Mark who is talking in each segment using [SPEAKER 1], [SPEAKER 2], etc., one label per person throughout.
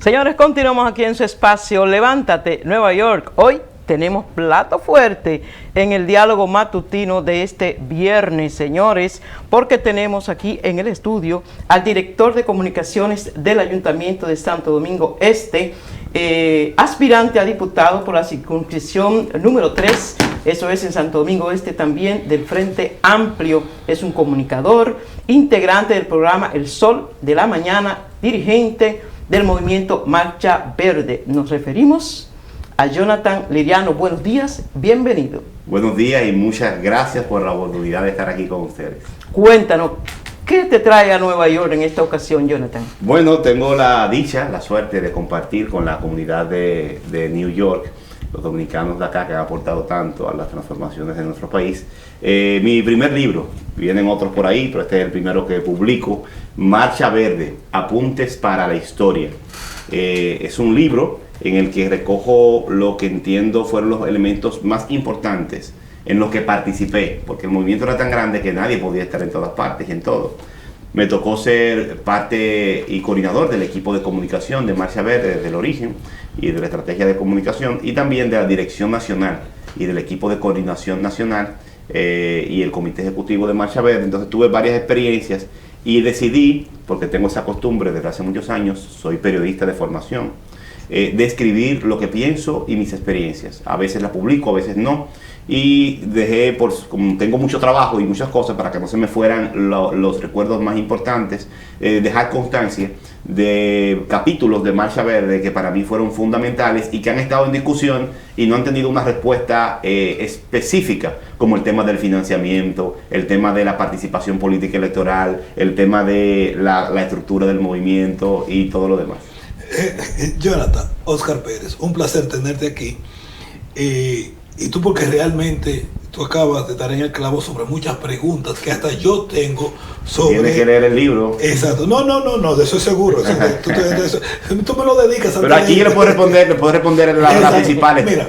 [SPEAKER 1] Señores, continuamos aquí en su espacio Levántate, Nueva York. Hoy tenemos plato fuerte en el diálogo matutino de este viernes, señores, porque tenemos aquí en el estudio al director de comunicaciones del Ayuntamiento de Santo Domingo Este, aspirante a diputado por la circunscripción número 3, eso es en Santo Domingo Este, también del Frente Amplio. Es un comunicador, integrante del programa El Sol de la Mañana, dirigente del movimiento Marcha Verde. Nos referimos a Jonathan Liriano. Buenos días, bienvenido.
[SPEAKER 2] Buenos días y muchas gracias por la oportunidad de estar aquí con ustedes.
[SPEAKER 1] Cuéntanos, ¿qué te trae a Nueva York en esta ocasión, Jonathan?
[SPEAKER 2] Bueno, tengo la dicha, la suerte de compartir con la comunidad de New York, los dominicanos de acá que han aportado tanto a las transformaciones de nuestro país. Mi primer libro, vienen otros por ahí, pero este es el primero que publico, Marcha Verde, Apuntes para la Historia. Es un libro en el que recojo lo que entiendo fueron los elementos más importantes en los que participé, porque el movimiento era tan grande que nadie podía estar en todas partes y en todo. Me tocó ser parte y coordinador del equipo de comunicación de Marcha Verde desde el origen y de la estrategia de comunicación, y también de la dirección nacional y del equipo de coordinación nacional y el comité ejecutivo de Marcha Verde. Entonces tuve varias experiencias y decidí, porque tengo esa costumbre desde hace muchos años, soy periodista de formación, de escribir lo que pienso y mis experiencias. A veces las publico, a veces no. Y dejé, como tengo mucho trabajo y muchas cosas para que no se me fueran los recuerdos más importantes, dejar constancia de capítulos de Marcha Verde que para mí fueron fundamentales y que han estado en discusión y no han tenido una respuesta específica, como el tema del financiamiento, el tema de la participación política electoral, el tema de la estructura del movimiento y todo lo demás.
[SPEAKER 3] Jonathan, Oscar Pérez, un placer tenerte aquí. Y tú, porque realmente tú acabas de dar en el clavo sobre muchas preguntas que hasta yo tengo sobre...
[SPEAKER 2] Tienes que leer el libro.
[SPEAKER 3] Exacto. No, de eso es seguro. Tú me lo dedicas a...
[SPEAKER 2] Pero aquí yo le puedo responder las principales.
[SPEAKER 3] Mira,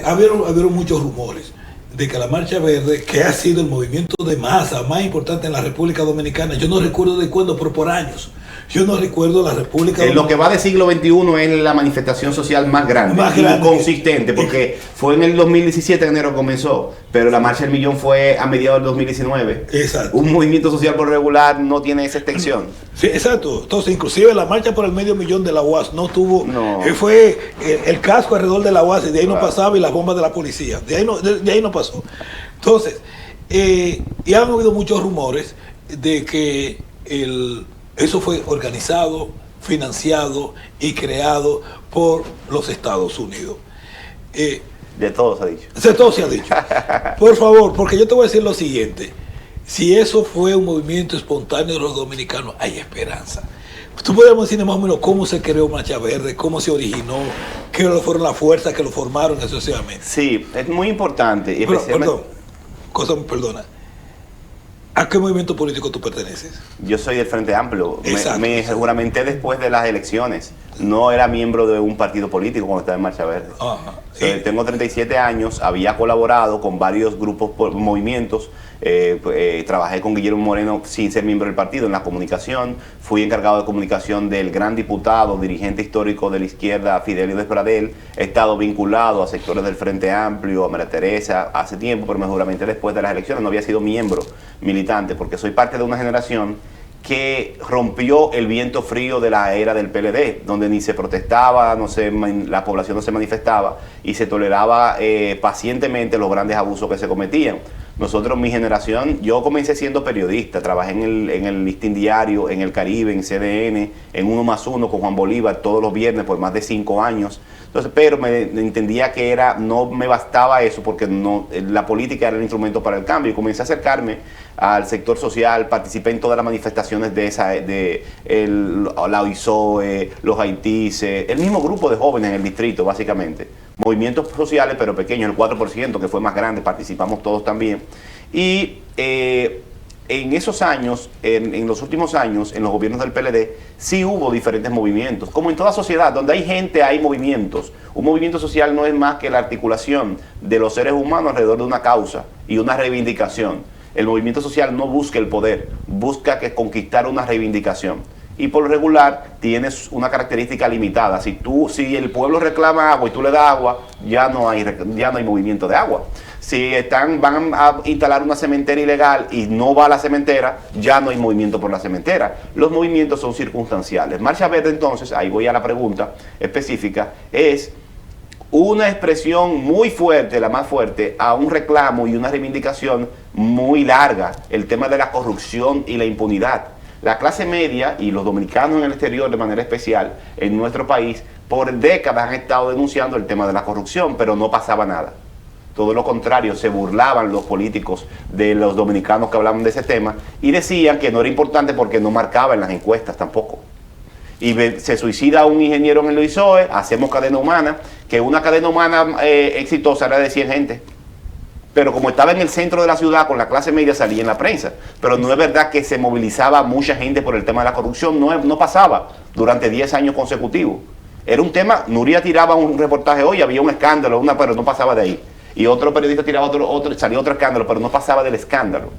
[SPEAKER 3] habieron muchos rumores de que la Marcha Verde, que ha sido el movimiento de masa más importante en la República Dominicana, yo no recuerdo de cuándo, pero por años, yo no recuerdo la República Dominicana.
[SPEAKER 2] Lo que va del siglo XXI es la manifestación social más grande y consistente, porque fue en el 2017 en enero comenzó, pero la Marcha del Millón fue a mediados del 2019.
[SPEAKER 3] Exacto.
[SPEAKER 2] Un movimiento social por regular no tiene esa extensión.
[SPEAKER 3] Sí, exacto. Entonces, inclusive la marcha por el medio millón de la UAS no tuvo... No. Fue el casco alrededor de la UAS y de ahí no pasaba, y las bombas de la policía. De ahí no pasó. Entonces, y han habido muchos rumores de que eso fue organizado, financiado y creado por los Estados Unidos.
[SPEAKER 2] De todo se ha dicho.
[SPEAKER 3] De todo se ha dicho. Por favor, porque yo te voy a decir lo siguiente. Si eso fue un movimiento espontáneo de los dominicanos, hay esperanza. Tú podríamos decir más o menos cómo se creó Marcha Verde, cómo se originó, qué fueron las fuerzas que lo formaron asociadamente.
[SPEAKER 2] Sí, es muy importante. Y
[SPEAKER 3] Perdona. ¿A qué movimiento político tú perteneces?
[SPEAKER 2] Yo soy del Frente Amplio.
[SPEAKER 3] Exacto.
[SPEAKER 2] Me juramenté después de las elecciones. No era miembro de un partido político cuando estaba en Marcha Verde.
[SPEAKER 3] Ajá.
[SPEAKER 2] Tengo 37 años, había colaborado con varios grupos, movimientos. Trabajé con Guillermo Moreno sin ser miembro del partido en la comunicación. Fui encargado de comunicación del gran diputado, dirigente histórico de la izquierda, Fidelio Despradel. He estado vinculado a sectores del Frente Amplio, a María Teresa, hace tiempo, pero me juramenté después de las elecciones. No había sido miembro militante porque soy parte de una generación que rompió el viento frío de la era del PLD, donde ni se protestaba, la población no se manifestaba y se toleraba pacientemente los grandes abusos que se cometían. Nosotros, mi generación, yo comencé siendo periodista, trabajé en el Listín Diario, en El Caribe, en CDN, en 1+1 con Juan Bolívar todos los viernes por más de 5 años. Entonces, pero me entendía que no me bastaba eso, porque la política era el instrumento para el cambio, y comencé a acercarme al sector social. Participé en todas las manifestaciones la OISOE, los Haitises, el mismo grupo de jóvenes en el distrito, básicamente. Movimientos sociales, pero pequeños, el 4%, que fue más grande, participamos todos también. Y en esos años, en los últimos años, en los gobiernos del PLD, sí hubo diferentes movimientos. Como en toda sociedad, donde hay gente, hay movimientos. Un movimiento social no es más que la articulación de los seres humanos alrededor de una causa y una reivindicación. El movimiento social no busca el poder, busca conquistar una reivindicación. y por lo regular tienes una característica limitada. Si el pueblo reclama agua y tú le das agua, ya no hay movimiento de agua. Si van a instalar una cementera ilegal y no va a la cementera, ya no hay movimiento por la cementera. Los movimientos son circunstanciales. Marcha Verde, entonces, ahí voy a la pregunta específica, es una expresión muy fuerte, la más fuerte, a un reclamo y una reivindicación muy larga, el tema de la corrupción y la impunidad. La clase media y los dominicanos en el exterior de manera especial en nuestro país por décadas han estado denunciando el tema de la corrupción, pero no pasaba nada. Todo lo contrario, se burlaban los políticos de los dominicanos que hablaban de ese tema y decían que no era importante porque no marcaba en las encuestas tampoco. Y se suicida un ingeniero en el ISOE, hacemos cadena humana, que una cadena humana exitosa era de 100 gente. Pero como estaba en el centro de la ciudad con la clase media, salía en la prensa. Pero no es verdad que se movilizaba mucha gente por el tema de la corrupción, no pasaba durante 10 años consecutivos. Era un tema, Nuria tiraba un reportaje hoy, había un escándalo, pero no pasaba de ahí. Y otro periodista tiraba salía otro escándalo, pero no pasaba del escándalo.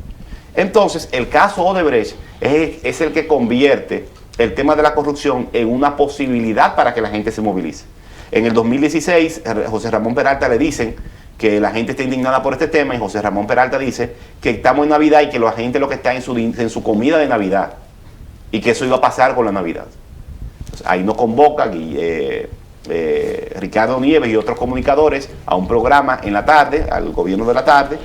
[SPEAKER 2] Entonces, el caso Odebrecht es el que convierte el tema de la corrupción en una posibilidad para que la gente se movilice. En el 2016, José Ramón Peralta le dicen que la gente está indignada por este tema, y José Ramón Peralta dice que estamos en Navidad y que la gente lo que está en su comida de Navidad, y que eso iba a pasar con la Navidad. Entonces, ahí nos convoca Ricardo Nieves y otros comunicadores a un programa en la tarde, al gobierno de la tarde,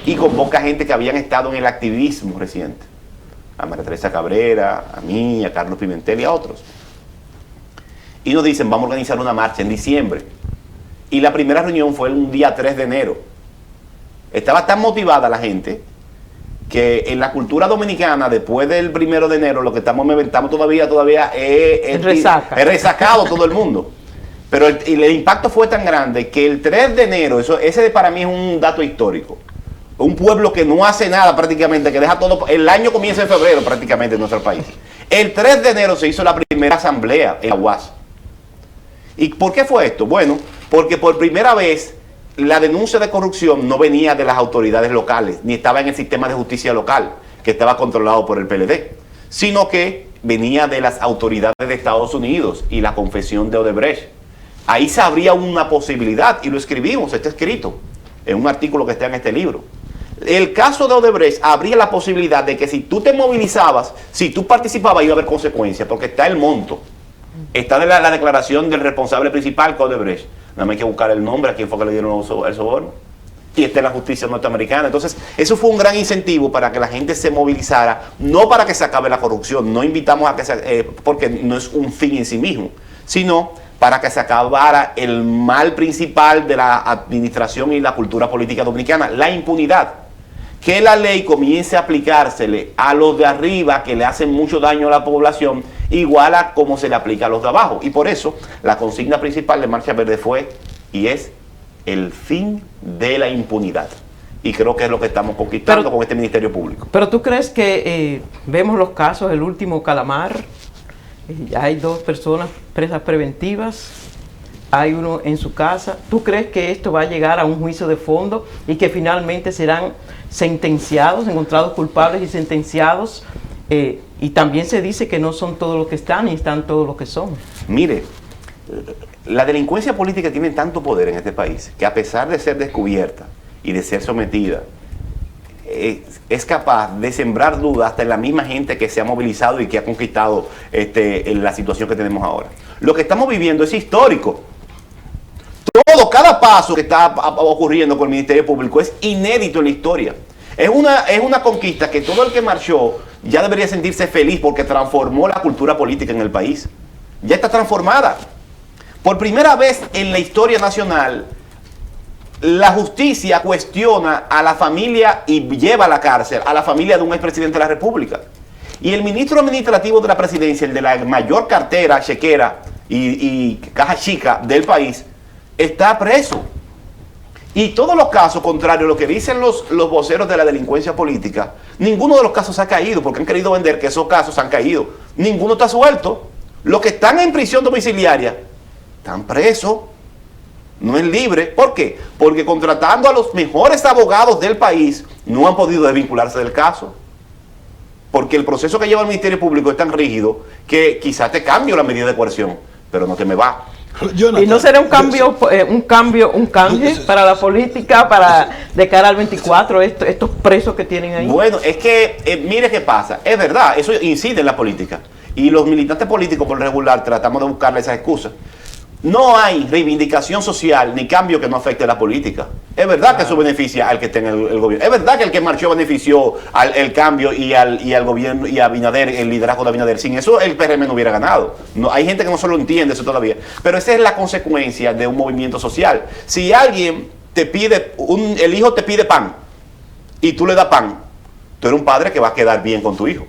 [SPEAKER 2] y convoca gente que habían estado en el activismo reciente, a María Teresa Cabrera, a mí, a Carlos Pimentel y a otros. Y nos dicen, vamos a organizar una marcha en diciembre. Y la primera reunión fue un día 3 de enero. Estaba tan motivada la gente que en la cultura dominicana, después del 1 de enero, lo que estamos todavía es resacado todo el mundo. Pero el impacto fue tan grande que el 3 de enero, ese para mí es un dato histórico. Un pueblo que no hace nada prácticamente, que deja todo, el año comienza en febrero prácticamente en nuestro país. El 3 de enero se hizo la primera asamblea en la UAS. ¿Y por qué fue esto? Bueno, porque por primera vez la denuncia de corrupción no venía de las autoridades locales, ni estaba en el sistema de justicia local, que estaba controlado por el PLD, sino que venía de las autoridades de Estados Unidos y la confesión de Odebrecht. Ahí se abría una posibilidad, y lo escribimos, está escrito en un artículo que está en este libro. El caso de Odebrecht abría la posibilidad de que si tú te movilizabas, si tú participabas, iba a haber consecuencias, porque está el monto. Está de la declaración del responsable principal, Odebrecht. Nada más hay que buscar el nombre a quién fue que le dieron el soborno. Y está en la justicia norteamericana. Entonces, eso fue un gran incentivo para que la gente se movilizara, no para que se acabe la corrupción, no invitamos a que porque no es un fin en sí mismo, sino para que se acabara el mal principal de la administración y la cultura política dominicana, la impunidad. Que la ley comience a aplicársele a los de arriba que le hacen mucho daño a la población, igual a como se le aplica a los de abajo. Y por eso la consigna principal de Marcha Verde fue y es el fin de la impunidad. Y creo que es lo que estamos conquistando con este Ministerio Público.
[SPEAKER 1] Pero tú crees que vemos los casos, el último Calamar, hay 2 personas presas preventivas, hay uno en su casa. ¿Tú crees que esto va a llegar a un juicio de fondo y que finalmente serán sentenciados, encontrados culpables y sentenciados? Y también se dice que no son todos los que están y están todos los que son.
[SPEAKER 2] Mire, la delincuencia política tiene tanto poder en este país que a pesar de ser descubierta y de ser sometida, es capaz de sembrar dudas hasta en la misma gente que se ha movilizado y que ha conquistado la situación que tenemos ahora. Lo que estamos viviendo es histórico. Cada paso que está ocurriendo con el Ministerio Público es inédito en la historia. Es una conquista que todo el que marchó ya debería sentirse feliz porque transformó la cultura política en el país. Ya está transformada. Por primera vez en la historia nacional, la justicia cuestiona a la familia y lleva a la cárcel a la familia de un expresidente de la República. Y el ministro administrativo de la presidencia, el de la mayor cartera chequera y caja chica del país, está preso. Y todos los casos, contrario a lo que dicen los voceros de la delincuencia política, ninguno de los casos ha caído, porque han querido vender que esos casos han caído. Ninguno está suelto. Los que están en prisión domiciliaria están presos. No es libre. ¿Por qué? Porque contratando a los mejores abogados del país, no han podido desvincularse del caso. porque el proceso que lleva el Ministerio Público es tan rígido que quizás te cambio la medida de coerción, pero no te me va.
[SPEAKER 1] Jonathan, y no será un canje para la política, de cara al 24, estos presos que tienen ahí.
[SPEAKER 2] Bueno, es que, mire qué pasa, es verdad, eso incide en la política. Y los militantes políticos, por lo regular, tratamos de buscarle esas excusas. No hay reivindicación social ni cambio que no afecte a la política. Es verdad que eso beneficia al que esté en el gobierno. Es verdad que el que marchó benefició el cambio y al gobierno y a Abinader, el liderazgo de Abinader. Sin eso el PRM no hubiera ganado. No, hay gente que no se lo entiende eso todavía. Pero esa es la consecuencia de un movimiento social. Si alguien te pide, el hijo te pide pan y tú le das pan, tú eres un padre que va a quedar bien con tu hijo.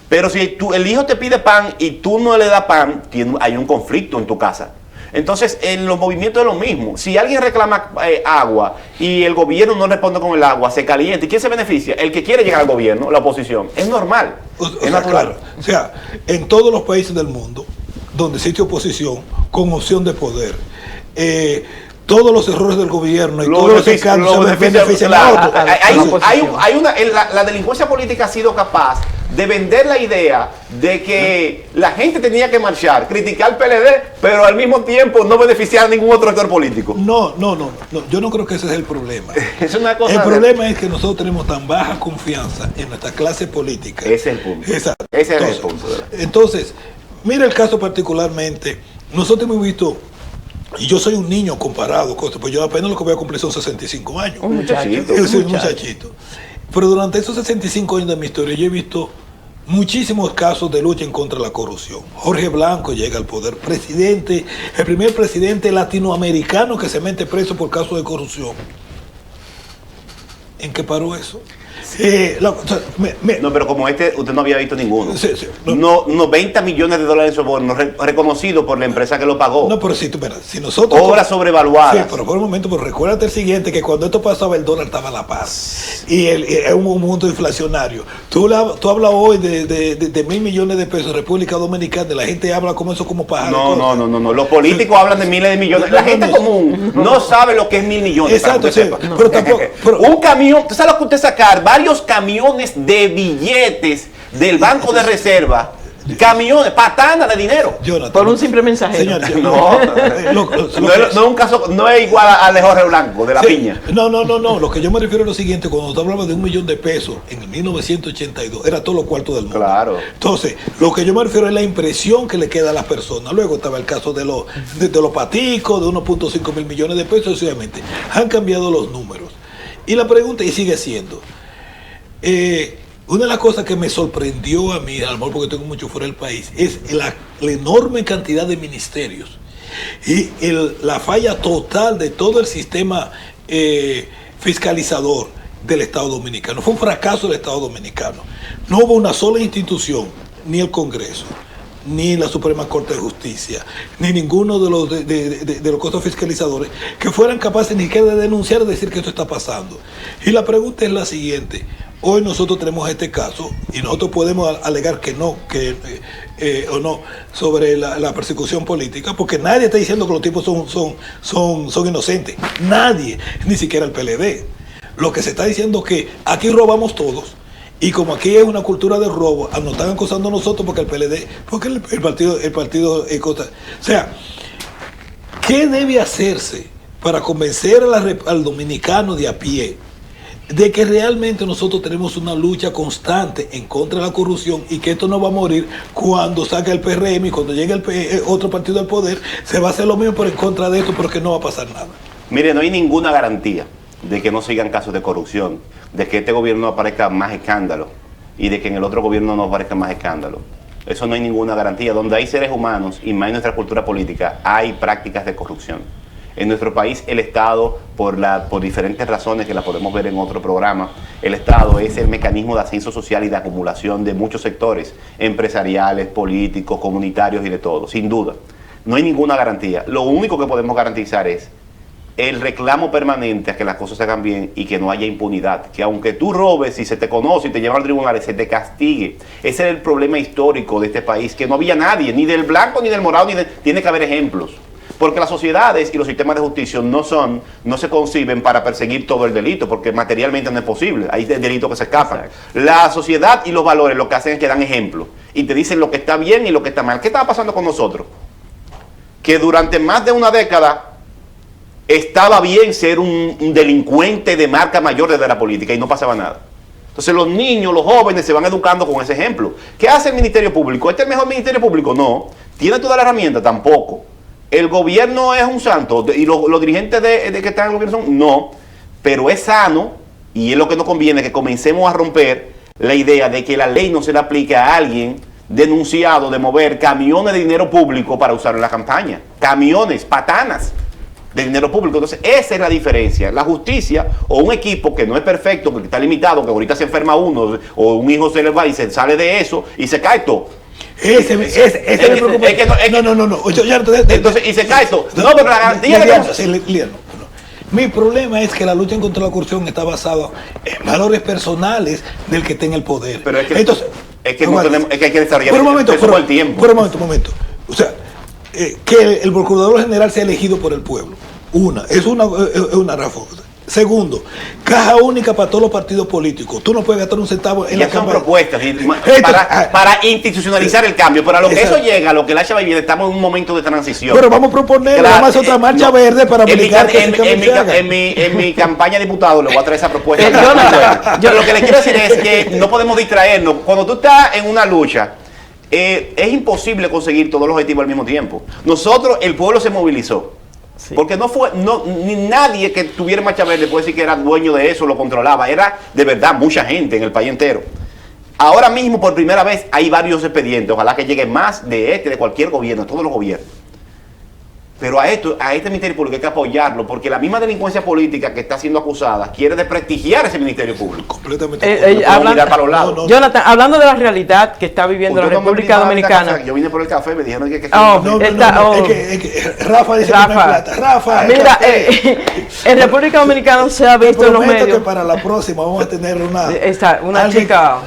[SPEAKER 2] Pero si el hijo te pide pan y tú no le das pan, hay un conflicto en tu casa. Entonces, en los movimientos es lo mismo. Si alguien reclama agua y el gobierno no responde con el agua, se calienta. ¿Y quién se beneficia? El que quiere llegar al gobierno, la oposición. Es normal. Es natural.
[SPEAKER 3] Claro. O sea, en todos los países del mundo donde existe oposición con opción de poder, todos los errores del gobierno y todos los escándalos se benefician a otros.
[SPEAKER 2] La delincuencia política ha sido capaz de vender la idea de que la gente tenía que marchar, criticar al PLD, pero al mismo tiempo no beneficiar a ningún otro actor político.
[SPEAKER 3] No, yo no creo que ese es el problema.
[SPEAKER 2] Es una cosa
[SPEAKER 3] el problema es que nosotros tenemos tan baja confianza en nuestra clase política.
[SPEAKER 2] Ese es el punto.
[SPEAKER 3] Exacto.
[SPEAKER 2] Ese es el punto.
[SPEAKER 3] Entonces, mira el caso particularmente. Nosotros hemos visto, y yo soy un niño comparado, pues yo apenas lo que voy a cumplir son 65 años.
[SPEAKER 1] Un muchachito.
[SPEAKER 3] Yo soy un muchachito. Pero durante esos 65 años de mi historia yo he visto muchísimos casos de lucha en contra de la corrupción. Jorge Blanco llega al poder, presidente, el primer presidente latinoamericano que se mete preso por casos de corrupción. ¿En qué paró eso?
[SPEAKER 2] No, pero como usted no había visto ninguno.
[SPEAKER 3] Sí,
[SPEAKER 2] 90 millones de dólares en sobornos reconocidos por la empresa que lo pagó.
[SPEAKER 3] No, pero si nosotros...
[SPEAKER 2] Obras sobrevaluadas.
[SPEAKER 3] Sí, pero por un momento, pero recuérdate el siguiente, que cuando esto pasaba el dólar estaba a la paz. Y es un mundo inflacionario. Tú hablas hoy de 1.000 millones de pesos en República Dominicana, y la gente habla como eso como pájaro.
[SPEAKER 2] No. Los políticos hablan de miles de millones. La gente común no sabe lo que es 1.000 millones.
[SPEAKER 3] Exacto, sí. Pero tampoco...
[SPEAKER 2] un camión, ¿tú sabes lo que usted sacar? Varios camiones de billetes del Banco de Reserva, camiones, patanas de dinero.
[SPEAKER 1] Jonathan, por un simple mensajero.
[SPEAKER 3] Señor,
[SPEAKER 2] no es igual a de Jorge Blanco, de la piña.
[SPEAKER 3] No. Lo que yo me refiero es lo siguiente: cuando tú hablabas de 1 millón de pesos en el 1982, era todo lo cuarto del mundo.
[SPEAKER 2] Claro.
[SPEAKER 3] Entonces, lo que yo me refiero es la impresión que le queda a las personas. Luego estaba el caso de los paticos, de 1.5 mil millones de pesos, obviamente. Han cambiado los números. Y la pregunta, y sigue siendo, una de las cosas que me sorprendió a mí, a lo mejor porque tengo mucho fuera del país, es la enorme cantidad de ministerios y la falla total de todo el sistema fiscalizador del Estado Dominicano. Fue un fracaso del Estado Dominicano. No hubo una sola institución, ni el Congreso, ni la Suprema Corte de Justicia, ni ninguno de los costos fiscalizadores que fueran capaces ni siquiera de denunciar, de decir que esto está pasando. Y la pregunta es la siguiente: hoy nosotros tenemos este caso y nosotros podemos alegar que no, o no, sobre la persecución política, porque nadie está diciendo que los tipos son inocentes. Nadie, ni siquiera el PLD. Lo que se está diciendo es que aquí robamos todos. Y como aquí es una cultura de robo, nos están acusando a nosotros porque el PLD, porque el partido o sea, ¿qué debe hacerse para convencer al dominicano de a pie de que realmente nosotros tenemos una lucha constante en contra de la corrupción y que esto no va a morir cuando saque el PRM y cuando llegue otro partido al poder, se va a hacer lo mismo por en contra de esto, pero que no va a pasar nada?
[SPEAKER 2] Mire, no hay ninguna garantía de que no sigan casos de corrupción, de que este gobierno no aparezca más escándalo y de que en el otro gobierno no aparezca más escándalo. Eso no hay ninguna garantía. Donde hay seres humanos y más en nuestra cultura política, hay prácticas de corrupción. En nuestro país el Estado, por diferentes razones que las podemos ver en otro programa, el Estado es el mecanismo de ascenso social y de acumulación de muchos sectores, empresariales, políticos, comunitarios y de todo, sin duda. No hay ninguna garantía. Lo único que podemos garantizar es el reclamo permanente a que las cosas se hagan bien y que no haya impunidad, que aunque tú robes y se te conoce y te llevan al tribunal, se te castigue. Ese es el problema histórico de este país, que no había nadie, ni del blanco ni del morado, tiene que haber ejemplos. Porque las sociedades y los sistemas de justicia no se conciben para perseguir todo el delito, porque materialmente no es posible. Hay delitos que se escapan. Exacto. La sociedad y los valores lo que hacen es que dan ejemplo y te dicen lo que está bien y lo que está mal. ¿Qué estaba pasando con nosotros? Que durante más de una década estaba bien ser un delincuente de marca mayor desde la política y no pasaba nada. Entonces los niños, los jóvenes se van educando con ese ejemplo. ¿Qué hace el Ministerio Público? ¿Este es el mejor Ministerio Público? No. ¿Tiene toda la herramienta? Tampoco. ¿El gobierno es un santo? ¿Y los dirigentes de que están en el gobierno son? No. Pero es sano, y es lo que nos conviene, que comencemos a romper la idea de que la ley no se le aplique a alguien denunciado de mover camiones de dinero público para usar en la campaña. Camiones, patanas de dinero público. Entonces esa es la diferencia. La justicia o un equipo que no es perfecto, porque está limitado, que ahorita se enferma uno o un hijo se le va y se sale de eso y se cae todo. Ese me preocupa. No. Entonces, y se cae todo. No, pero la garantía
[SPEAKER 3] mi problema es que la lucha contra la corrupción está basada en valores personales del que está en el poder.
[SPEAKER 2] Pero es que, entonces, es que hay que desarrollar eso por el tiempo.
[SPEAKER 3] Por un momento. O sea, que el procurador general sea elegido por el pueblo. Es una razón. Segundo, caja única para todos los partidos políticos. Tú no puedes gastar un centavo en
[SPEAKER 2] la campaña. Son propuestas para institucionalizar el cambio. Pero a lo que eso llega, a lo que la Chava viene, estamos en un momento de transición.
[SPEAKER 3] Pero vamos a proponer además otra marcha verde para aplicar
[SPEAKER 2] en mi campaña de diputado le voy a traer esa propuesta. Yo lo que le quiero decir es que no podemos distraernos. Cuando tú estás en una lucha, es imposible conseguir todos los objetivos al mismo tiempo. Nosotros, el pueblo se movilizó. Sí. Porque ni nadie que tuviera marcha verde puede decir que era dueño de eso, lo controlaba. Era de verdad mucha gente en el país entero. Ahora mismo, por primera vez, hay varios expedientes. Ojalá que llegue más de cualquier gobierno, de todos los gobiernos. Pero a este Ministerio Público hay que apoyarlo, porque la misma delincuencia política que está siendo acusada quiere desprestigiar ese Ministerio Público.
[SPEAKER 3] Completamente.
[SPEAKER 1] Jonathan, hablando de la realidad que está viviendo la República Dominicana.
[SPEAKER 2] Yo vine por el café, me dijeron que
[SPEAKER 3] es que Rafa dice que no hay plata. Rafa.
[SPEAKER 1] Mira, en República Dominicana se ha visto en los medios.
[SPEAKER 3] Que para la próxima vamos a tener
[SPEAKER 1] una chica.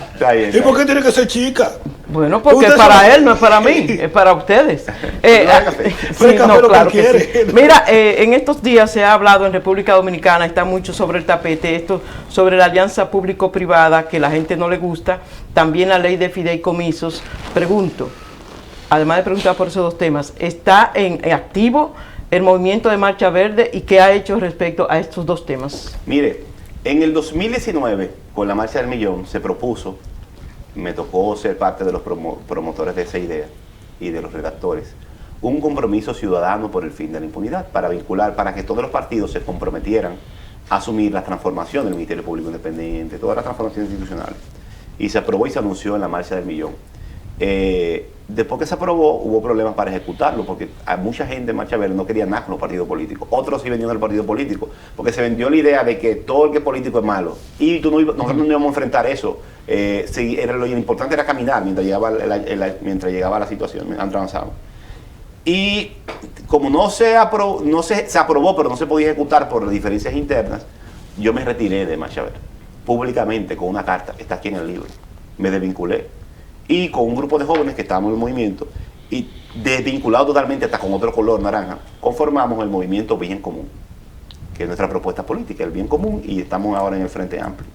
[SPEAKER 3] ¿Y por qué tiene que ser chica?
[SPEAKER 1] Bueno, porque para él, no es para mí, es para ustedes. Claro que sí. Mira, en estos días se ha hablado en República Dominicana, está mucho sobre el tapete, esto sobre la alianza público-privada, que la gente no le gusta, también la ley de fideicomisos. Pregunto, además de preguntar por esos dos temas, ¿está en activo el movimiento de Marcha Verde y qué ha hecho respecto a estos dos temas?
[SPEAKER 2] Mire, en el 2019, con la Marcha del Millón, se propuso, me tocó ser parte de los promotores de esa idea y de los redactores, un compromiso ciudadano por el fin de la impunidad, para que todos los partidos se comprometieran a asumir la transformación del Ministerio Público Independiente, todas las transformaciones institucionales. Y se aprobó y se anunció en la Marcha del Millón. Después que se aprobó, hubo problemas para ejecutarlo, porque a mucha gente en Marcha Verde no quería nada con los partidos políticos. Otros sí vendieron el partido político, porque se vendió la idea de que todo el que es político es malo. Y nosotros no íbamos a enfrentar eso. Lo importante era caminar mientras llegaba la situación, mientras avanzábamos. Y como se aprobó, pero no se podía ejecutar por las diferencias internas, yo me retiré de Marcha Verde, públicamente, con una carta, está aquí en el libro. Me desvinculé. Y con un grupo de jóvenes que estábamos en el movimiento, y desvinculado totalmente hasta con otro color naranja, conformamos el movimiento Bien Común, que es nuestra propuesta política, el bien común, y estamos ahora en el Frente Amplio.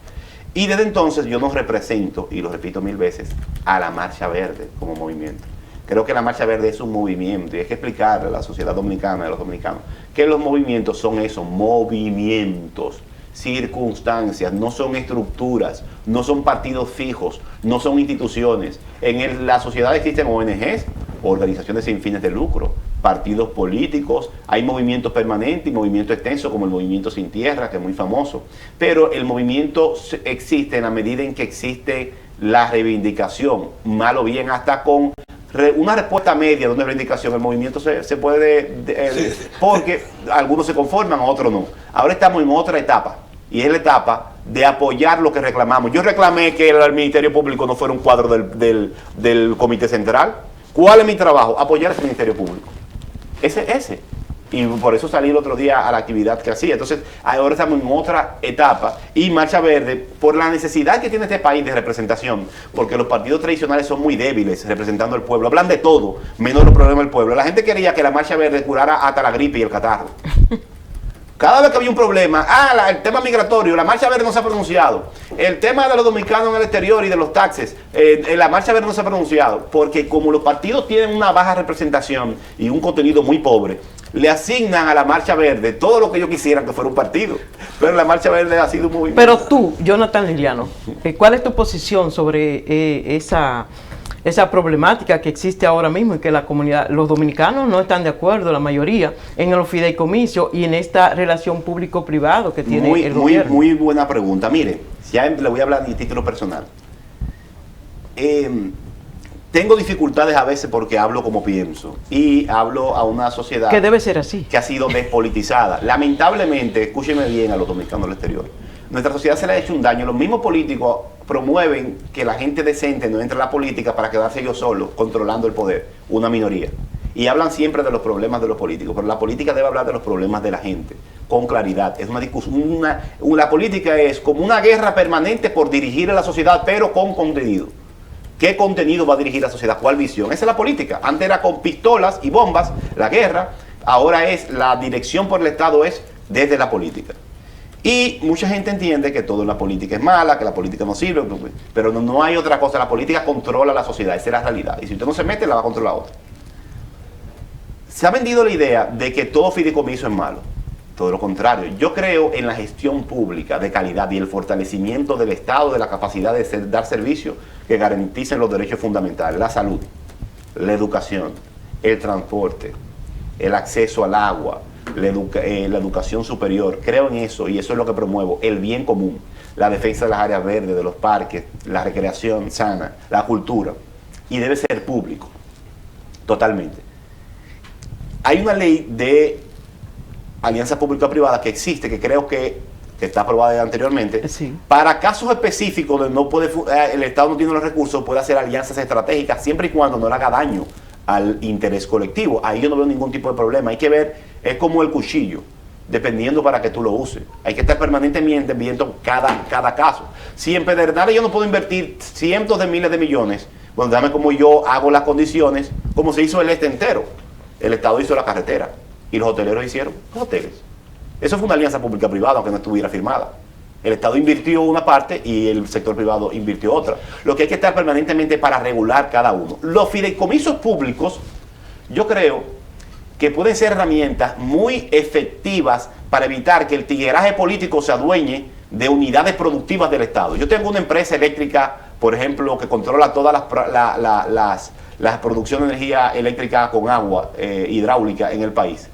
[SPEAKER 2] Y desde entonces yo no represento, y lo repito 1000 veces, a la Marcha Verde como movimiento. Creo que la Marcha Verde es un movimiento, y hay que explicarle a la sociedad dominicana, a los dominicanos, que los movimientos son eso, movimientos, circunstancias, no son estructuras, no son partidos fijos, no son instituciones. En la sociedad existen ONGs, organizaciones sin fines de lucro, partidos políticos, hay movimientos permanentes y movimientos extensos como el Movimiento Sin Tierra, que es muy famoso, pero el movimiento existe en la medida en que existe la reivindicación, mal o bien hasta con una respuesta media de una reivindicación. El movimiento se puede, porque algunos se conforman, otros no. Ahora estamos en otra etapa, y es la etapa de apoyar lo que reclamamos. Yo reclamé que el Ministerio Público no fuera un cuadro del Comité Central. ¿Cuál es mi trabajo? Apoyar ese Ministerio Público. Ese. Y por eso salí el otro día a la actividad que hacía. Entonces, ahora estamos en otra etapa. Y Marcha Verde, por la necesidad que tiene este país de representación, porque los partidos tradicionales son muy débiles representando al pueblo, hablan de todo, menos los problemas del pueblo. La gente quería que la Marcha Verde curara hasta la gripe y el catarro. Cada vez que había un problema, el tema migratorio, la Marcha Verde no se ha pronunciado. El tema de los dominicanos en el exterior y de los taxes, la Marcha Verde no se ha pronunciado. Porque como los partidos tienen una baja representación y un contenido muy pobre, le asignan a la Marcha Verde todo lo que ellos quisieran que fuera un partido. Pero la Marcha Verde ha sido muy...
[SPEAKER 1] Pero tú, Jonathan Liriano, ¿cuál es tu posición sobre esa problemática que existe ahora mismo y que la comunidad, los dominicanos no están de acuerdo, la mayoría, en los fideicomisos y en esta relación público-privado que tiene el gobierno?
[SPEAKER 2] Muy buena pregunta. Mire, ya le voy a hablar de título personal. Tengo dificultades a veces porque hablo como pienso y hablo a una sociedad
[SPEAKER 1] que debe ser así,
[SPEAKER 2] que ha sido despolitizada. Lamentablemente, escúcheme bien a los dominicanos del exterior, nuestra sociedad se le ha hecho un daño. Los mismos políticos promueven que la gente decente no entre a la política para quedarse ellos solos controlando el poder, una minoría. Y hablan siempre de los problemas de los políticos, pero la política debe hablar de los problemas de la gente, con claridad. Es una discusión, la política es como una guerra permanente por dirigir a la sociedad, pero con contenido. ¿Qué contenido va a dirigir la sociedad? ¿Cuál visión? Esa es la política. Antes era con pistolas y bombas, la guerra. Ahora es la dirección por el Estado es desde la política. Y mucha gente entiende que todo en la política es mala, que la política no sirve, pero no hay otra cosa. La política controla la sociedad, esa es la realidad. Y si usted no se mete, la va a controlar otra. Se ha vendido la idea de que todo fideicomiso es malo. Todo lo contrario. Yo creo en la gestión pública de calidad y el fortalecimiento del Estado, de la capacidad de dar servicios que garanticen los derechos fundamentales, la salud, la educación, el transporte, el acceso al agua, la educación superior. Creo en eso y eso es lo que promuevo, el bien común, la defensa de las áreas verdes, de los parques, la recreación sana, la cultura. Y debe ser público, totalmente. Hay una ley de alianza pública-privada que existe, que creo que está aprobada anteriormente,
[SPEAKER 1] sí.
[SPEAKER 2] Para casos específicos donde no puede, el Estado no tiene los recursos, puede hacer alianzas estratégicas siempre y cuando no le haga daño al interés colectivo. Ahí yo no veo ningún tipo de problema. Hay que ver, es como el cuchillo, dependiendo para que tú lo uses. Hay que estar permanentemente viendo cada caso. Si en Pedernales yo no puedo invertir cientos de miles de millones, bueno, dame como yo hago las condiciones, como se hizo el este entero. El Estado hizo la carretera y los hoteleros hicieron los hoteles. Eso fue una alianza pública-privada, aunque no estuviera firmada. El Estado invirtió una parte y el sector privado invirtió otra. Lo que hay que estar permanentemente para regular cada uno. Los fideicomisos públicos, yo creo que pueden ser herramientas muy efectivas para evitar que el tigueraje político se adueñe de unidades productivas del Estado. Yo tengo una empresa eléctrica, por ejemplo, que controla todas las producciones de energía eléctrica con agua hidráulica en el país.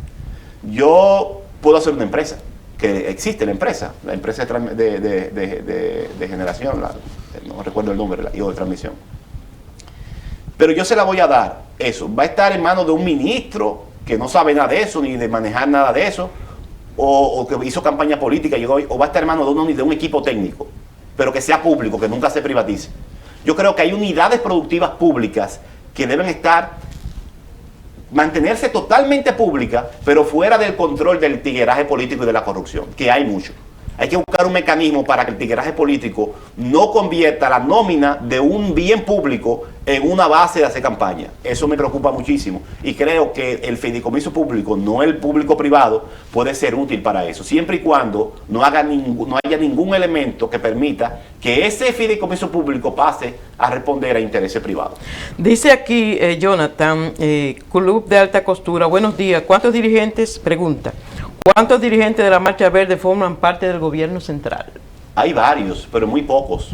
[SPEAKER 2] Yo puedo hacer una empresa, que existe la empresa de generación, no recuerdo el nombre, o de transmisión. Pero yo se la voy a dar, eso, va a estar en manos de un ministro que no sabe nada de eso, ni de manejar nada de eso, o que hizo campaña política, o va a estar en manos de un equipo técnico, pero que sea público, que nunca se privatice. Yo creo que hay unidades productivas públicas que deben mantenerse totalmente públicas, pero fuera del control del tigueraje político y de la corrupción, que hay mucho. Hay que buscar un mecanismo para que el tigueraje político no convierta la nómina de un bien público en una base de hacer campaña. Eso me preocupa muchísimo y creo que el fideicomiso público, no el público privado, puede ser útil para eso, siempre y cuando no haya ningún elemento que permita que ese fideicomiso público pase a responder a intereses privados.
[SPEAKER 1] Dice aquí Jonathan, Club de Alta Costura, buenos días, ¿cuántos dirigentes, pregunta, cuántos dirigentes de la Marcha Verde forman parte del gobierno central?
[SPEAKER 2] Hay varios, pero muy pocos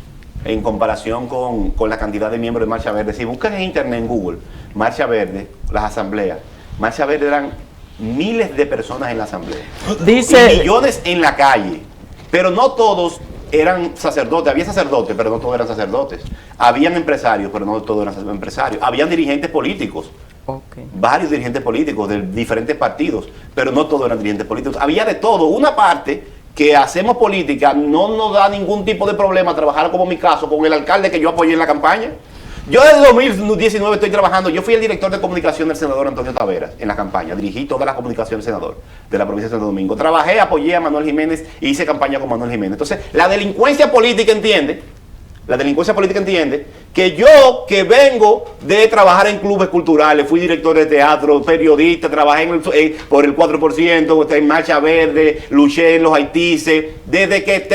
[SPEAKER 2] en comparación con la cantidad de miembros de Marcha Verde. Si buscan en internet, en Google, Marcha Verde, las asambleas, Marcha Verde eran miles de personas en la asamblea.
[SPEAKER 1] Dice,
[SPEAKER 2] y millones en la calle, pero no todos eran sacerdotes. Había sacerdotes, pero no todos eran sacerdotes. Habían empresarios, pero no todos eran empresarios. Habían dirigentes políticos.
[SPEAKER 1] Okay.
[SPEAKER 2] Varios dirigentes políticos de diferentes partidos, pero no todos eran dirigentes políticos. Había de todo. Una parte que hacemos política no nos da ningún tipo de problema trabajar, como mi caso, con el alcalde que yo apoyé en la campaña. Yo desde 2019 estoy trabajando, yo fui el director de comunicación del senador Antonio Taveras en la campaña, dirigí toda la comunicación del senador de la provincia de Santo Domingo. Trabajé, apoyé a Manuel Jiménez e hice campaña con Manuel Jiménez. Entonces, la delincuencia política entiende que yo, que vengo de trabajar en clubes culturales, fui director de teatro, periodista, trabajé por el 4%, en Marcha Verde, luché en los Haitises, desde que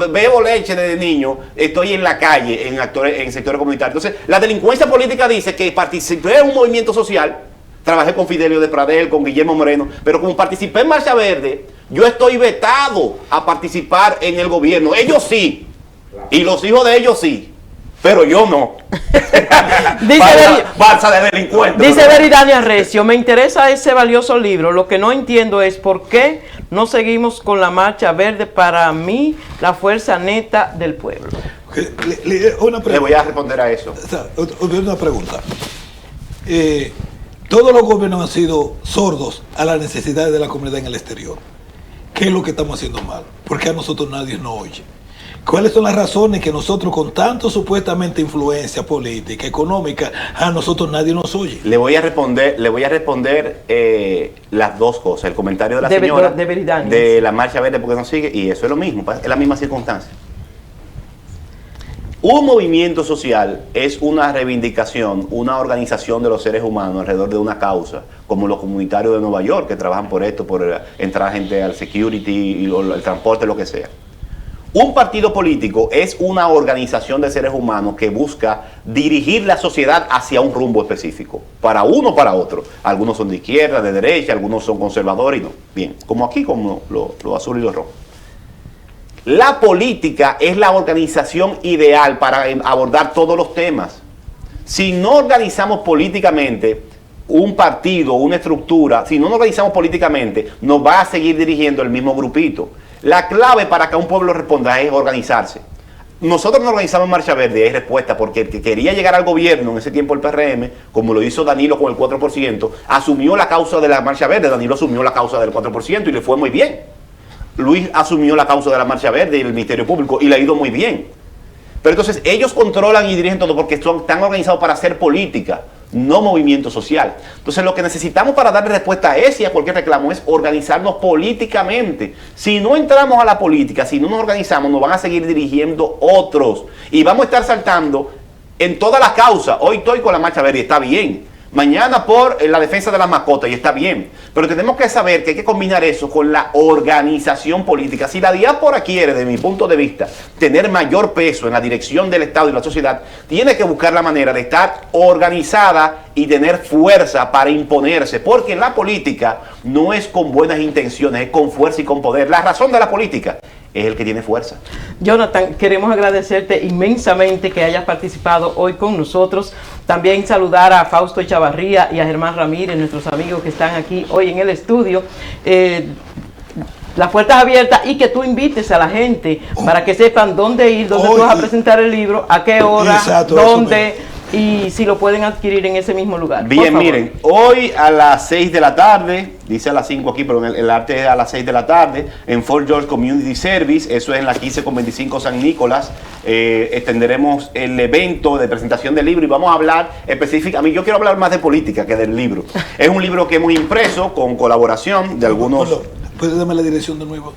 [SPEAKER 2] bebo leche desde niño, estoy en la calle, en sectores comunitarios. Entonces, la delincuencia política dice que participé en un movimiento social, trabajé con Fidelio de Pradel, con Guillermo Moreno, pero como participé en Marcha Verde, yo estoy vetado a participar en el gobierno. Ellos sí. Y los hijos de ellos sí, pero yo no. Balsa de delincuentes.
[SPEAKER 1] Dice Veridania Recio, me interesa ese valioso libro. Lo que no entiendo es por qué no seguimos con la Marcha Verde. Para mí, la fuerza neta del pueblo.
[SPEAKER 2] Le voy a responder a eso.
[SPEAKER 3] Una pregunta. Todos los gobiernos han sido sordos a las necesidades de la comunidad en el exterior. ¿Qué es lo que estamos haciendo mal? ¿Por qué a nosotros nadie nos oye? ¿Cuáles son las razones que nosotros, con tanto supuestamente influencia política, económica, a nosotros nadie nos oye?
[SPEAKER 2] Le voy a responder las dos cosas. El comentario de la señora de la Marcha Verde porque no sigue, y eso es lo mismo, es la misma circunstancia. Un movimiento social es una reivindicación, una organización de los seres humanos alrededor de una causa, como los comunitarios de Nueva York que trabajan por esto, por entrar gente al security, y el transporte, lo que sea. Un partido político es una organización de seres humanos que busca dirigir la sociedad hacia un rumbo específico, para uno o para otro. Algunos son de izquierda, de derecha, algunos son conservadores y no. Bien, como aquí, como lo azul y lo rojo. La política es la organización ideal para abordar todos los temas. Si no organizamos políticamente un partido, una estructura, si no nos organizamos políticamente, nos va a seguir dirigiendo el mismo grupito. La clave para que un pueblo responda es organizarse. Nosotros nos organizamos en Marcha Verde y hay respuesta, porque el que quería llegar al gobierno en ese tiempo el PRM, como lo hizo Danilo con el 4%, asumió la causa de la Marcha Verde. Danilo asumió la causa del 4% y le fue muy bien. Luis asumió la causa de la Marcha Verde y el Ministerio Público y le ha ido muy bien. Pero entonces ellos controlan y dirigen todo porque están organizados para hacer política, no movimiento social. Entonces lo que necesitamos para darle respuesta a ese y a cualquier reclamo es organizarnos políticamente. Si no entramos a la política, si no nos organizamos, nos van a seguir dirigiendo otros. Y vamos a estar saltando en todas las causas. Hoy estoy con la Marcha Verde y está bien. Mañana por la defensa de las mascotas y está bien. Pero tenemos que saber que hay que combinar eso con la organización política. Si la diáspora quiere, desde mi punto de vista, tener mayor peso en la dirección del Estado y la sociedad, tiene que buscar la manera de estar organizada y tener fuerza para imponerse. Porque la política no es con buenas intenciones, es con fuerza y con poder. La razón de la política es el que tiene fuerza.
[SPEAKER 1] Jonathan, queremos agradecerte inmensamente que hayas participado hoy con nosotros. También saludar a Fausto Chavarría y a Germán Ramírez, nuestros amigos que están aquí hoy en el estudio. Las puertas abiertas y que tú invites a la gente para que sepan dónde ir, dónde tú vas a presentar el libro, a qué hora,
[SPEAKER 3] exacto,
[SPEAKER 1] dónde y si lo pueden adquirir en ese mismo lugar.
[SPEAKER 2] Bien, miren, hoy a las 6 de la tarde, dice a las 5 aquí, pero en el arte es a las 6 de la tarde, en Fort George Community Service, eso es en la 15-25 San Nicolás, extenderemos el evento de presentación del libro y vamos a hablar específicamente, yo quiero hablar más de política que del libro. Es un libro que hemos impreso con colaboración de algunos...
[SPEAKER 3] ¿Puedes darme la dirección de nuevo?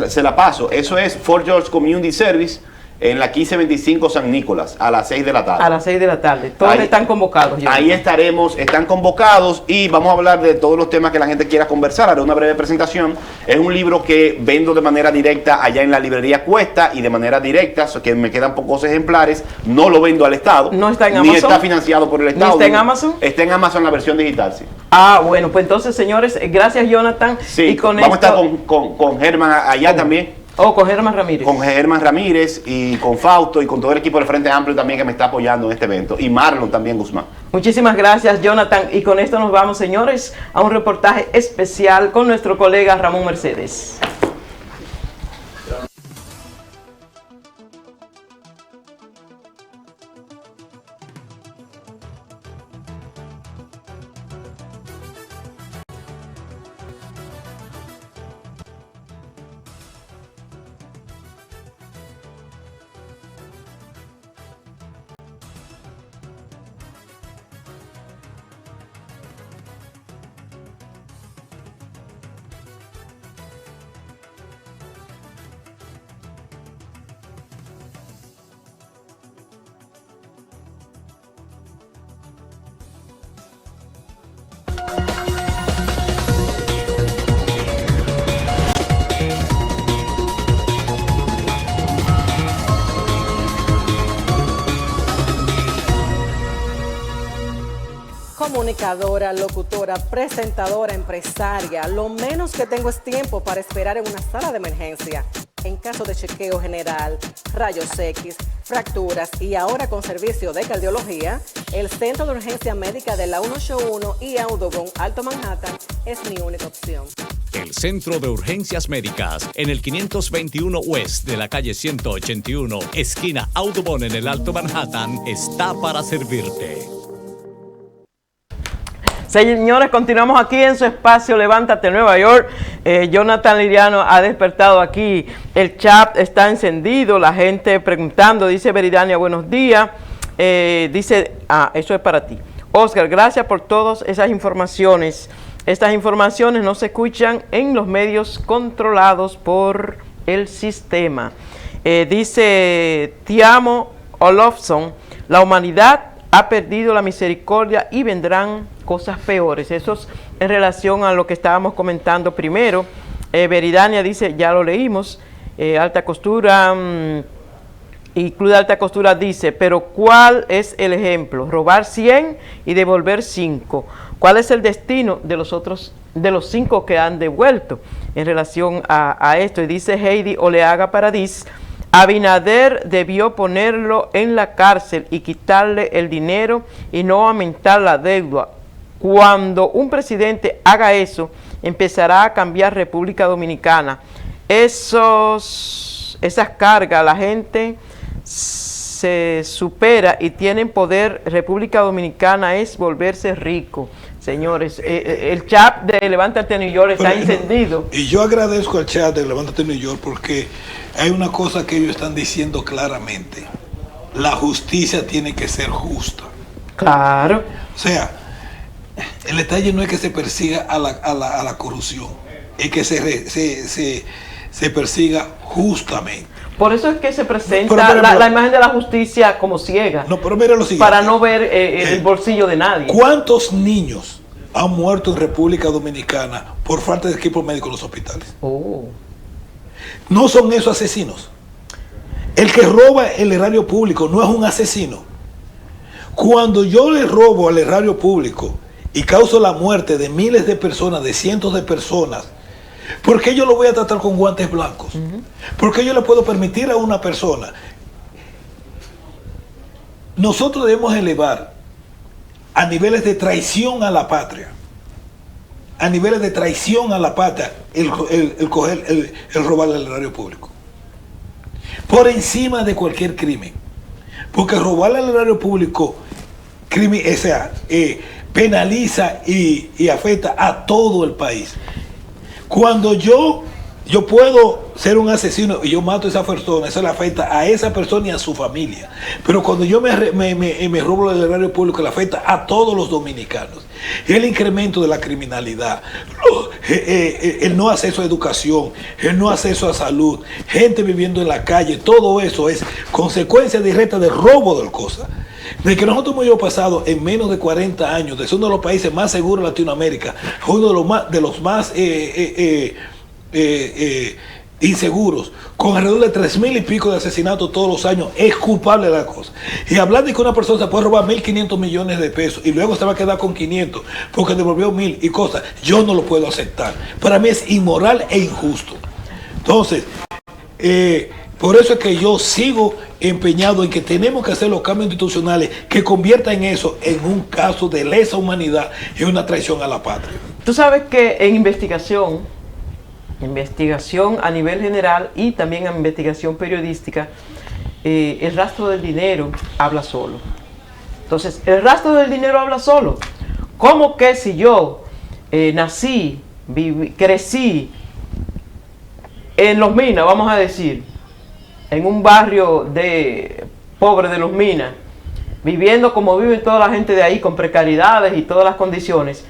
[SPEAKER 2] Se la paso, eso es Fort George Community Service, en la 1525 San Nicolás, a las 6 de la tarde.
[SPEAKER 1] A las 6 de la tarde. Todos ahí están convocados.
[SPEAKER 2] Ahí estaremos, están convocados y vamos a hablar de todos los temas que la gente quiera conversar. Haré una breve presentación. Es un libro que vendo de manera directa allá en la librería Cuesta y de manera directa, que me quedan pocos ejemplares. No lo vendo al Estado.
[SPEAKER 1] No está en Amazon.
[SPEAKER 2] Ni está financiado por el Estado.
[SPEAKER 1] ¿Ni está en Amazon?
[SPEAKER 2] Está en Amazon la versión digital, sí.
[SPEAKER 1] Ah, bueno, pues entonces, señores, gracias, Jonathan.
[SPEAKER 2] Sí,
[SPEAKER 1] y con
[SPEAKER 2] vamos a estar con Germán allá también.
[SPEAKER 1] Con Germán Ramírez.
[SPEAKER 2] Con Germán Ramírez y con Fausto y con todo el equipo del Frente Amplio también que me está apoyando en este evento. Y Marlon también, Guzmán.
[SPEAKER 1] Muchísimas gracias, Jonathan. Y con esto nos vamos, señores, a un reportaje especial con nuestro colega Ramón Mercedes.
[SPEAKER 4] Comunicadora, locutora, presentadora, empresaria. Lo menos que tengo es tiempo para esperar en una sala de emergencia. En caso de chequeo general, rayos X, fracturas y ahora con servicio de cardiología, el Centro de Urgencia Médica de la 181 y Audubon, Alto Manhattan, es mi única opción.
[SPEAKER 5] El Centro de Urgencias Médicas en el 521 West de la calle 181, esquina Audubon en el Alto Manhattan, está para servirte.
[SPEAKER 1] Señores, continuamos aquí en su espacio Levántate Nueva York. Jonathan Liriano ha despertado aquí. El chat está encendido, la gente preguntando. Dice Veridania, buenos días. Dice, eso es para ti. Oscar, gracias por todas esas informaciones. Estas informaciones no se escuchan en los medios controlados por el sistema. Dice Tiamo Olofsson, la humanidad ha perdido la misericordia y vendrán cosas peores. Eso es en relación a lo que estábamos comentando primero. Veridania dice, ya lo leímos. Alta Costura y Club de Alta Costura dice, pero ¿cuál es el ejemplo? Robar 100 y devolver 5. ¿Cuál es el destino de los otros, de los 5 que han devuelto en relación a esto? Y dice Heidi Oleaga Paradis, Abinader debió ponerlo en la cárcel y quitarle el dinero y no aumentar la deuda. Cuando un presidente haga eso, empezará a cambiar República Dominicana. Esas cargas, la gente se supera y tienen poder. República Dominicana es volverse rico. Señores, el chat de Levántate New York está encendido.
[SPEAKER 3] Y yo agradezco al chat de Levántate New York porque hay una cosa que ellos están diciendo claramente. La justicia tiene que ser justa.
[SPEAKER 1] Claro.
[SPEAKER 3] O sea, el detalle no es que se persiga a la corrupción, es que se persiga justamente.
[SPEAKER 1] Por eso es que se presenta la imagen de la justicia como ciega.
[SPEAKER 3] No, pero mira lo siguiente.
[SPEAKER 1] Para no ver el bolsillo de nadie.
[SPEAKER 3] ¿Cuántos niños han muerto en República Dominicana por falta de equipo médico en los hospitales? ¿No son esos asesinos? El que roba el erario público no es un asesino. Cuando yo le robo al erario público y causo la muerte de miles de personas, de cientos de personas, ¿por qué yo lo voy a tratar con guantes blancos? ¿Por qué yo le puedo permitir a una persona? Nosotros debemos elevar a niveles de traición a la patria, a niveles de traición a la patria, el robar el erario público, por encima de cualquier crimen, porque robar el erario público penaliza y afecta a todo el país. Cuando yo puedo ser un asesino y yo mato a esa persona, eso le afecta a esa persona y a su familia. Pero cuando yo me robo el erario público, le afecta a todos los dominicanos. El incremento de la criminalidad, el no acceso a educación, el no acceso a salud, gente viviendo en la calle, todo eso es consecuencia directa del robo de cosas. De que nosotros hemos pasado en menos de 40 años de ser uno de los países más seguros de Latinoamérica, uno de los más inseguros, con alrededor de 3,000 y pico de asesinatos todos los años, es culpable de la cosa. Y hablar de que una persona se puede robar 1.500 millones de pesos y luego se va a quedar con 500 porque devolvió 1.000 y cosas, yo no lo puedo aceptar. Para mí es inmoral e injusto. Entonces, por eso es que yo sigo empeñado en que tenemos que hacer los cambios institucionales que conviertan eso en un caso de lesa humanidad y una traición a la patria.
[SPEAKER 1] Tú sabes que en investigación a nivel general y también en investigación periodística, el rastro del dinero habla solo. Entonces, el rastro del dinero habla solo. ¿Cómo que si yo nací, crecí en Los Minas, vamos a decir, en un barrio pobre de Los Minas, viviendo como vive toda la gente de ahí, con precariedades y todas las condiciones,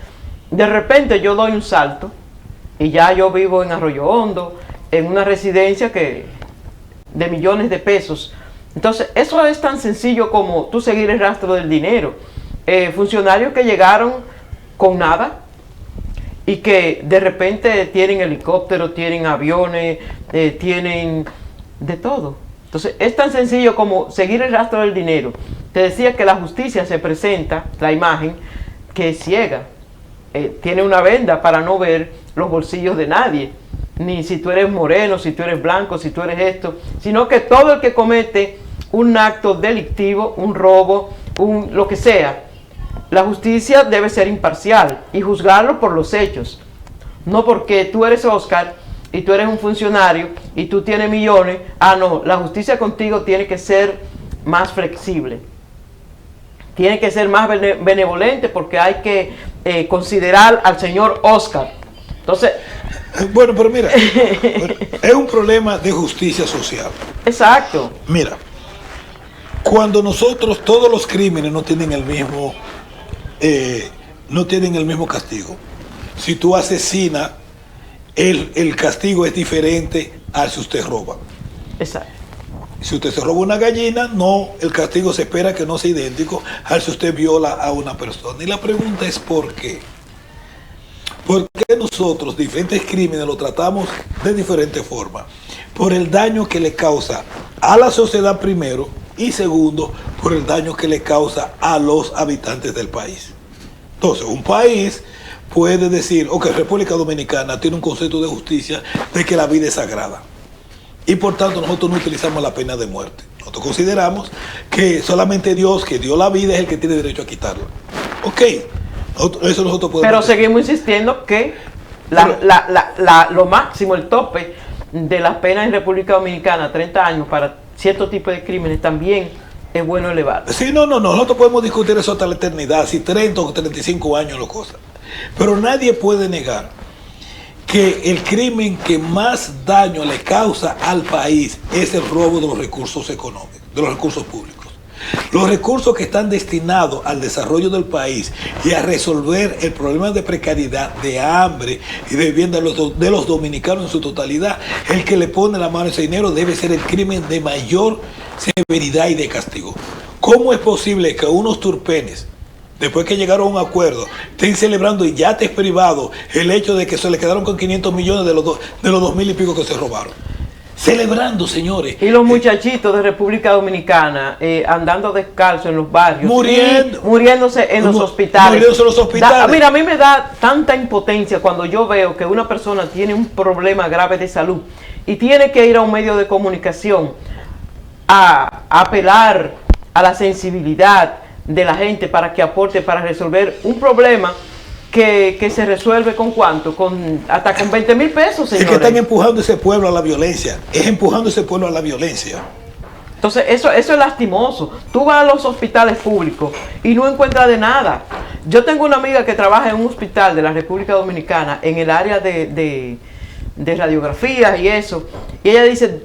[SPEAKER 1] de repente yo doy un salto y ya yo vivo en Arroyo Hondo, en una residencia de millones de pesos? Entonces, eso es tan sencillo como tú seguir el rastro del dinero. Funcionarios que llegaron con nada y que de repente tienen helicópteros, tienen aviones, tienen de todo. Entonces, es tan sencillo como seguir el rastro del dinero. Te decía que la justicia se presenta, la imagen, que es ciega. Tiene una venda para no ver los bolsillos de nadie, ni si tú eres moreno, si tú eres blanco, si tú eres esto, sino que todo el que comete un acto delictivo, un robo, lo que sea, la justicia debe ser imparcial y juzgarlo por los hechos, no porque tú eres Oscar y tú eres un funcionario y tú tienes millones. No, la justicia contigo tiene que ser más flexible, tiene que ser más benevolente, porque hay que considerar al señor Oscar. Entonces,
[SPEAKER 3] bueno, pero mira, es un problema de justicia social.
[SPEAKER 1] Exacto.
[SPEAKER 3] Mira, cuando nosotros, todos los crímenes no tienen el mismo castigo. Si tú asesinas, el castigo es diferente al si usted roba.
[SPEAKER 1] Exacto.
[SPEAKER 3] Si usted se roba una gallina, no, el castigo se espera que no sea idéntico al si usted viola a una persona. Y la pregunta es ¿por qué? ¿Por qué nosotros diferentes crímenes lo tratamos de diferente forma? Por el daño que le causa a la sociedad primero, y segundo, por el daño que le causa a los habitantes del país. Entonces, un país puede decir, ok, República Dominicana tiene un concepto de justicia de que la vida es sagrada. Y por tanto nosotros no utilizamos la pena de muerte. Nosotros consideramos que solamente Dios, que dio la vida, es el que tiene derecho a quitarla. Ok, eso nosotros podemos...
[SPEAKER 1] Pero seguimos insistiendo que lo máximo, el tope de las penas en República Dominicana, 30 años para cierto tipo de crímenes, también es bueno elevar.
[SPEAKER 3] Sí, no, nosotros podemos discutir eso hasta la eternidad, si 30 o 35 años lo cosa. Pero nadie puede negar que el crimen que más daño le causa al país es el robo de los recursos económicos, de los recursos públicos. Los recursos que están destinados al desarrollo del país y a resolver el problema de precariedad, de hambre y de vivienda de los dominicanos en su totalidad, el que le pone la mano a ese dinero debe ser el crimen de mayor severidad y de castigo. ¿Cómo es posible que unos turpenes, después que llegaron a un acuerdo, estén celebrando en yates privados el hecho de que se le quedaron con 500 millones de los 2.000 y pico que se robaron? Celebrando, señores.
[SPEAKER 1] Y los muchachitos de República Dominicana andando descalzos en los barrios, muriéndose en los hospitales. Mira, a mí me da tanta impotencia cuando yo veo que una persona tiene un problema grave de salud y tiene que ir a un medio de comunicación a apelar a la sensibilidad de la gente para que aporte para resolver un problema que se resuelve con ¿cuánto? Hasta con 20,000 pesos, señores.
[SPEAKER 3] Es que están empujando ese pueblo a la violencia. Es empujando ese pueblo a la violencia.
[SPEAKER 1] Entonces, eso es lastimoso. Tú vas a los hospitales públicos y no encuentras de nada. Yo tengo una amiga que trabaja en un hospital de la República Dominicana en el área de radiografías y eso. Y ella dice,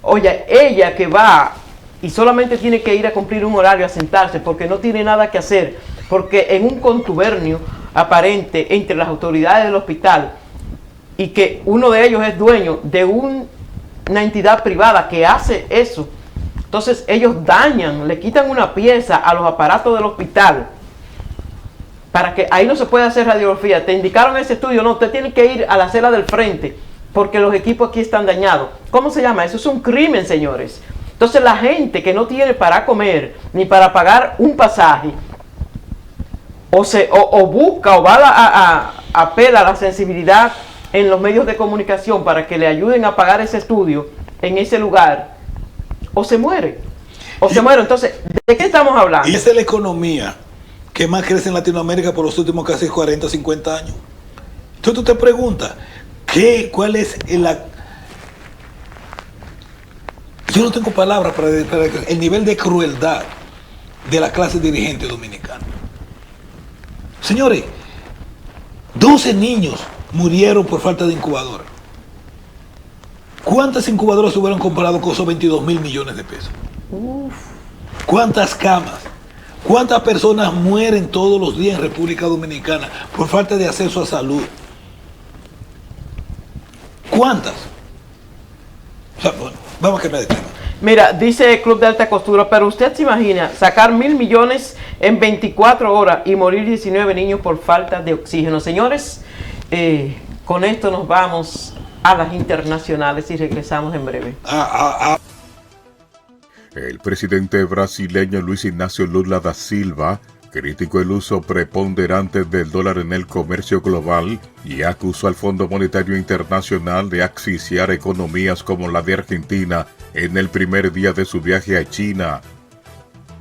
[SPEAKER 1] oye, ella que va y solamente tiene que ir a cumplir un horario, a sentarse, porque no tiene nada que hacer, porque en un contubernio aparente entre las autoridades del hospital y que uno de ellos es dueño de una entidad privada que hace eso, entonces ellos dañan, le quitan una pieza a los aparatos del hospital para que ahí no se pueda hacer radiografía. Te indicaron ese estudio, no, usted tiene que ir a la acera del frente porque los equipos aquí están dañados. ¿Cómo se llama? Eso es un crimen, señores. Entonces la gente que no tiene para comer ni para pagar un pasaje o busca o va a apela a la sensibilidad en los medios de comunicación para que le ayuden a pagar ese estudio en ese lugar, o se muere. Entonces, ¿de qué estamos hablando?
[SPEAKER 3] Y esa es la economía que más crece en Latinoamérica por los últimos casi 40 o 50 años. Entonces tú te preguntas, ¿cuál es yo no tengo palabras para el nivel de crueldad de la clase dirigente dominicana? Señores, 12 niños murieron por falta de incubadora. ¿Cuántas incubadoras hubieran comprado con esos 22,000 millones de pesos? ¿Cuántas camas? ¿Cuántas personas mueren todos los días en República Dominicana por falta de acceso a salud? ¿Cuántas? O sea, bueno, vamos a cambiar de tema.
[SPEAKER 1] Mira, dice el Club de Alta Costura, pero usted se imagina sacar 1,000 millones en 24 horas y morir 19 niños por falta de oxígeno. Señores, con esto nos vamos a las internacionales y regresamos en breve.
[SPEAKER 6] El presidente brasileño Luis Ignacio Lula da Silva criticó el uso preponderante del dólar en el comercio global y acusó al Fondo Monetario Internacional de asfixiar economías como la de Argentina en el primer día de su viaje a China.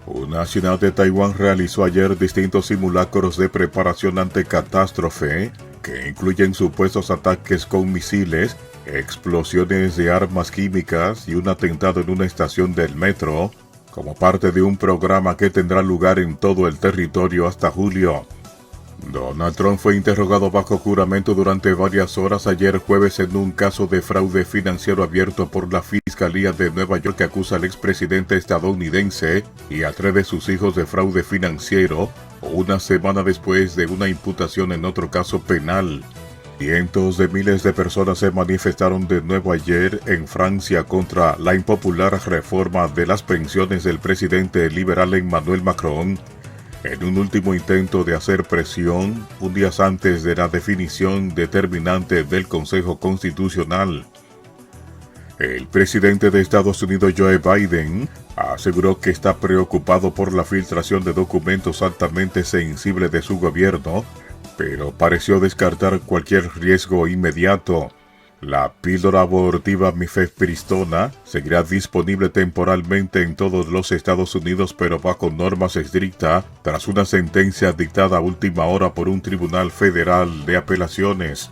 [SPEAKER 6] Una ciudad de Taiwán realizó ayer distintos simulacros de preparación ante catástrofe, que incluyen supuestos ataques con misiles, explosiones de armas químicas y un atentado en una estación del metro, como parte de un programa que tendrá lugar en todo el territorio hasta julio. Donald Trump fue interrogado bajo juramento durante varias horas ayer jueves en un caso de fraude financiero abierto por la Fiscalía de Nueva York que acusa al expresidente estadounidense y a 3 de sus hijos de fraude financiero, una semana después de una imputación en otro caso penal. Cientos de miles de personas se manifestaron de nuevo ayer en Francia contra la impopular reforma de las pensiones del presidente liberal Emmanuel Macron, en un último intento de hacer presión un día antes de la definición determinante del Consejo Constitucional. El presidente de Estados Unidos, Joe Biden, aseguró que está preocupado por la filtración de documentos altamente sensibles de su gobierno, pero pareció descartar cualquier riesgo inmediato. La píldora abortiva mifepristona seguirá disponible temporalmente en todos los Estados Unidos, pero bajo normas estrictas, tras una sentencia dictada a última hora por un tribunal federal de apelaciones.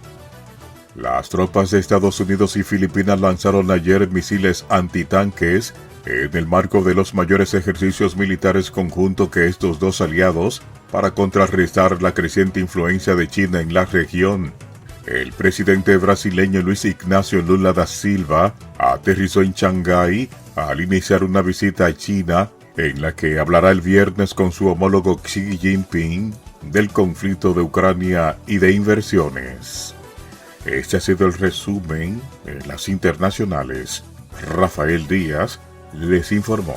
[SPEAKER 6] Las tropas de Estados Unidos y Filipinas lanzaron ayer misiles antitanques en el marco de los mayores ejercicios militares conjuntos que estos dos aliados para contrarrestar la creciente influencia de China en la región. El presidente brasileño Luis Ignacio Lula da Silva aterrizó en Shanghái al iniciar una visita a China, en la que hablará el viernes con su homólogo Xi Jinping del conflicto de Ucrania y de inversiones. Este ha sido el resumen en las internacionales. Rafael Díaz les informó.